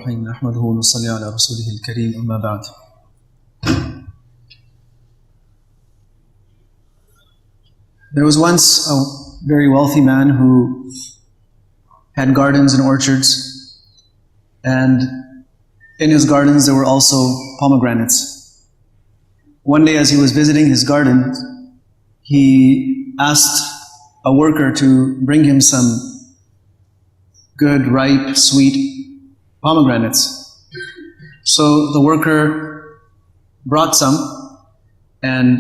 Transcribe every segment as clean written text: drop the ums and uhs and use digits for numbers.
الرحيم نحمده ونصلي على رسوله الكريم أما بعد. There was once a very wealthy man who had gardens and orchards, and in his gardens there were also pomegranates. One day as he was visiting his garden, he asked a worker to bring him some good, ripe, sweet pomegranates. So the worker brought some, and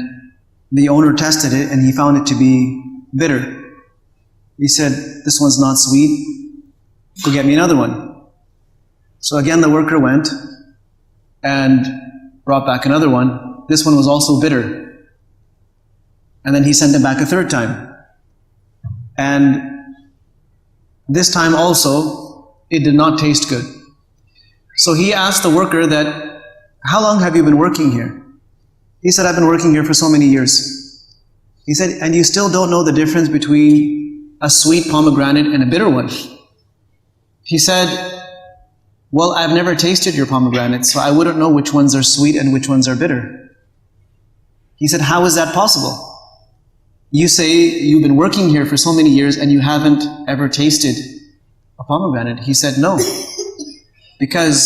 the owner tested it and he found it to be bitter. He said, "This one's not sweet, go get me another one." So again the worker went and brought back another one. This one was also bitter. And then he sent it back a third time. And this time also, it did not taste good. So he asked the worker that, "How long have you been working here?" He said, "I've been working here for so many years." He said, "And you still don't know the difference between a sweet pomegranate and a bitter one?" He said, "Well, I've never tasted your pomegranate, so I wouldn't know which ones are sweet and which ones are bitter." He said, "How is that possible? You say you've been working here for so many years and you haven't ever tasted a pomegranate." He said, "No, because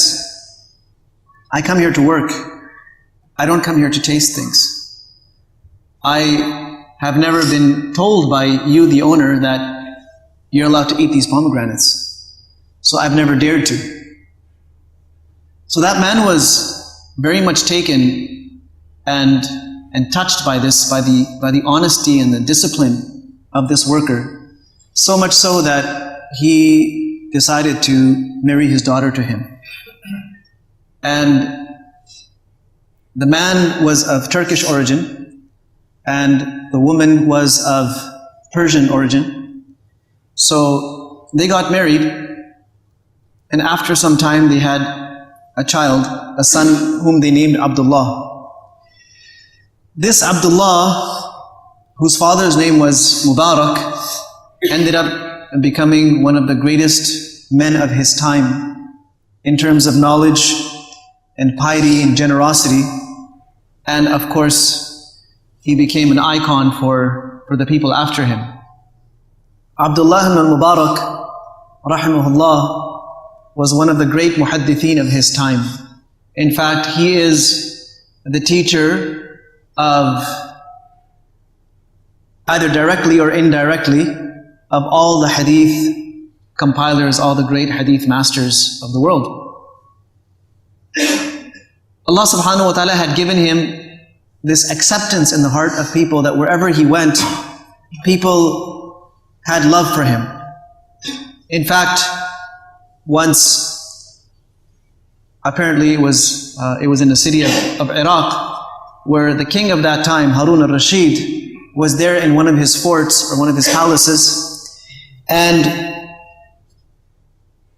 I come here to work. I don't come here to taste things. I have never been told by you, the owner, that you're allowed to eat these pomegranates. So I've never dared to." So that man was very much taken and touched by this, by the honesty and the discipline of this worker. So much so that he decided to marry his daughter to him. And the man was of Turkish origin, and the woman was of Persian origin. So they got married, and after some time they had a child, a son whom they named Abdullah. This Abdullah, whose father's name was Mubarak, ended up becoming one of the greatest men of his time in terms of knowledge and piety and generosity. And of course, he became an icon for the people after him. Abdullah ibn Mubarak, rahimahullah, was one of the great muhaddithin of his time. In fact, he is the teacher of, either directly or indirectly, of all the hadith compilers, all the great hadith masters of the world. Allah subhanahu wa ta'ala had given him this acceptance in the heart of people that wherever he went, people had love for him. In fact, once, apparently it was in the city of Iraq, where the king of that time, Harun al-Rashid, was there in one of his forts or one of his palaces, and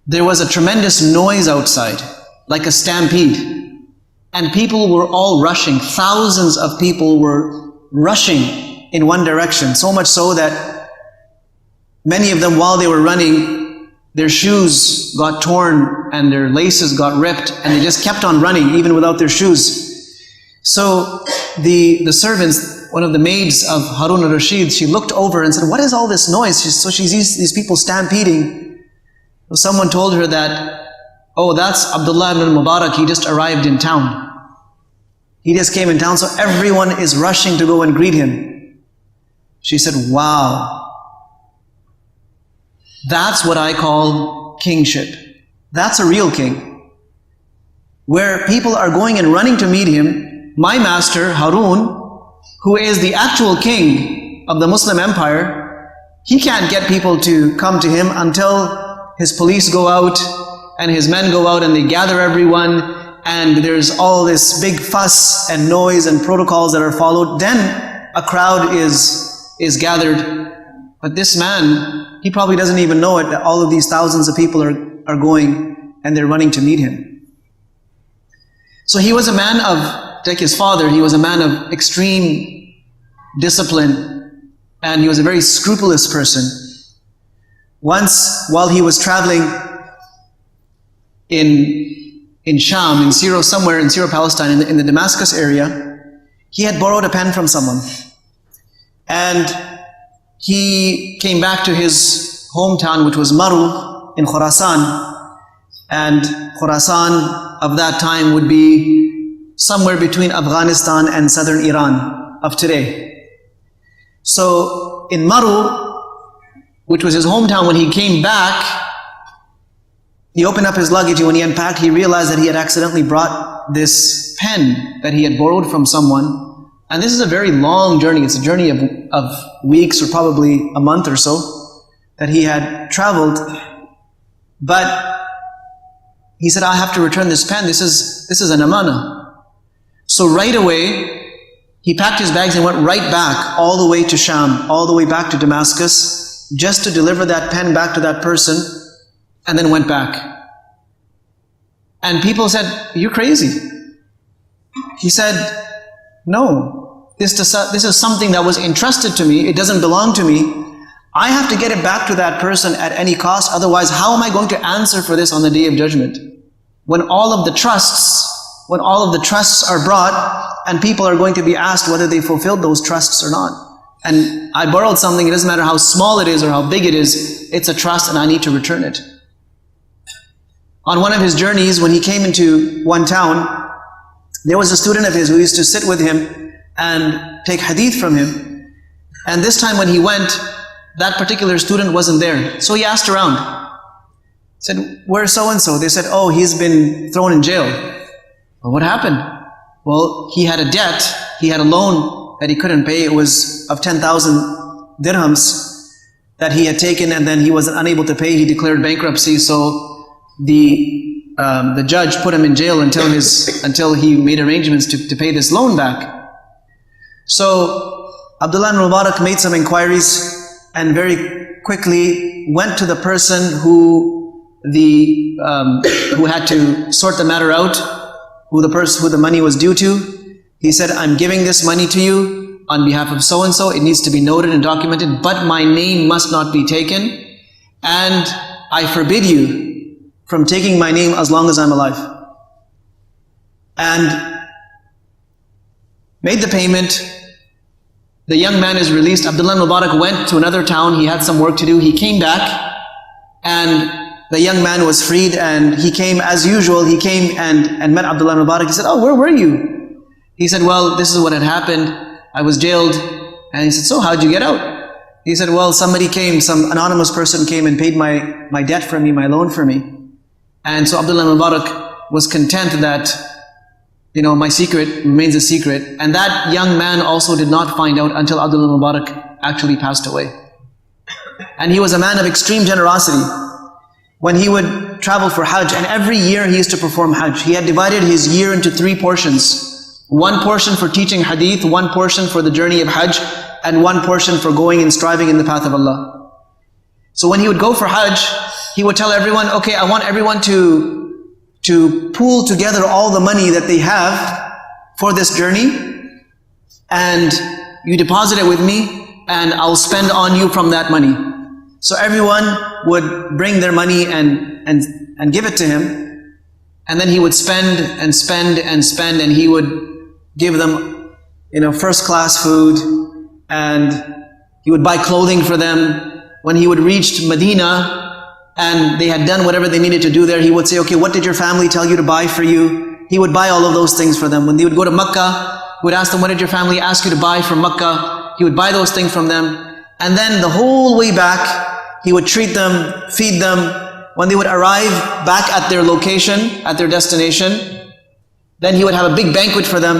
there was a tremendous noise outside, like a stampede. And people were all rushing. Thousands of people were rushing in one direction. So much so that many of them, while they were running, their shoes got torn and their laces got ripped, and they just kept on running even without their shoes. So the servants, one of the maids of Harun al-Rashid, she looked over and said, "What is all this noise?" So she sees these people stampeding. So someone told her that, "Oh, that's Abdullah ibn Mubarak, he just arrived in town. He just came in town, so everyone is rushing to go and greet him." She said, "Wow, that's what I call kingship. That's a real king. Where people are going and running to meet him. My master, Harun, who is the actual king of the Muslim empire, he can't get people to come to him until his police go out and his men go out and they gather everyone, and there's all this big fuss and noise and protocols that are followed. Then a crowd is gathered. But this man, he probably doesn't even know it, that all of these thousands of people are going and they're running to meet him." So he was a man of, like his father, he was a man of extreme discipline, and he was a very scrupulous person. Once, while he was traveling in Sham, in Syria, somewhere in Syria, Palestine, in the Damascus area, he had borrowed a pen from someone. And he came back to his hometown, which was Maru in Khurasan. And Khurasan of that time would be somewhere between Afghanistan and southern Iran of today. So in Maru, which was his hometown, when he came back, he opened up his luggage, and when he unpacked, he realized that he had accidentally brought this pen that he had borrowed from someone. And this is a very long journey. It's a journey of weeks or probably a month or so that he had traveled. But he said, I have to return this pen. This is an amana. So right away, he packed his bags and went right back all the way to Sham, all the way back to Damascus, just to deliver that pen back to that person, and then went back. And people said, you're crazy. He said, no, this is something that was entrusted to me. It doesn't belong to me. I have to get it back to that person at any cost. Otherwise, how am I going to answer for this on the Day of Judgment? When all of the trusts are brought, and people are going to be asked whether they fulfilled those trusts or not. And I borrowed something, it doesn't matter how small it is or how big it is, it's a trust and I need to return it. On one of his journeys, when he came into one town, there was a student of his who used to sit with him and take hadith from him. And this time when he went, that particular student wasn't there. So he asked around. He said, where's so-and-so? They said, oh, he's been thrown in jail. Well, what happened? Well, he had a debt. He had a loan that he couldn't pay. It was of 10,000 dirhams that he had taken, and then he was unable to pay. He declared bankruptcy. So the judge put him in jail until he made arrangements to pay this loan back. So Abdullah ibn Mubarak made some inquiries and very quickly went to the person who had to sort the matter out, who the money was due to. He said, I'm giving this money to you on behalf of so-and-so. It needs to be noted and documented, but my name must not be taken. And I forbid you from taking my name as long as I'm alive. And made the payment. The young man is released. Abdullah Mubarak went to another town. He had some work to do. He came back and the young man was freed, and he came as usual. He came and met Abdullah Mubarak. He said, oh, where were you? He said, well, this is what had happened. I was jailed. And he said, so how'd you get out? He said, well, somebody came, some anonymous person came and paid my debt for me, my loan for me. And so Abdullah Mubarak was content that, my secret remains a secret. And that young man also did not find out until Abdullah Mubarak actually passed away. And he was a man of extreme generosity. When he would travel for Hajj, and every year he used to perform Hajj, he had divided his year into 3 portions. 1 portion for teaching hadith, 1 portion for the journey of Hajj, and 1 portion for going and striving in the path of Allah. So when he would go for Hajj, he would tell everyone, okay, I want everyone to pool together all the money that they have for this journey, and you deposit it with me, and I'll spend on you from that money. So everyone would bring their money and give it to him, and then he would spend and spend and spend, and he would give them, first class food, and he would buy clothing for them. When he would reach Medina and they had done whatever they needed to do there, he would say, okay, what did your family tell you to buy for you? He would buy all of those things for them. When they would go to Makkah, he would ask them, what did your family ask you to buy from Makkah? He would buy those things from them. And then the whole way back, he would treat them, feed them. When they would arrive back at their location, at their destination, then he would have a big banquet for them.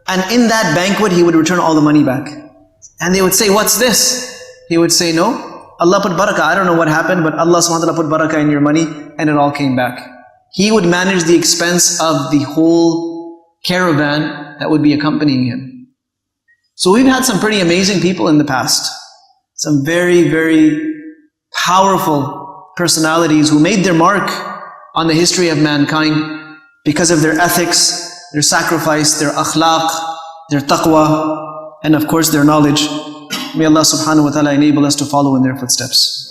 And in that banquet, he would return all the money back. And they would say, what's this? He would say, no, Allah put barakah. I don't know what happened, but Allah subhanahu wa ta'ala put barakah in your money, and it all came back. He would manage the expense of the whole caravan that would be accompanying him. So we've had some pretty amazing people in the past. Some very, very powerful personalities who made their mark on the history of mankind because of their ethics, their sacrifice, their akhlaq, their taqwa, and of course their knowledge. May Allah subhanahu wa ta'ala enable us to follow in their footsteps.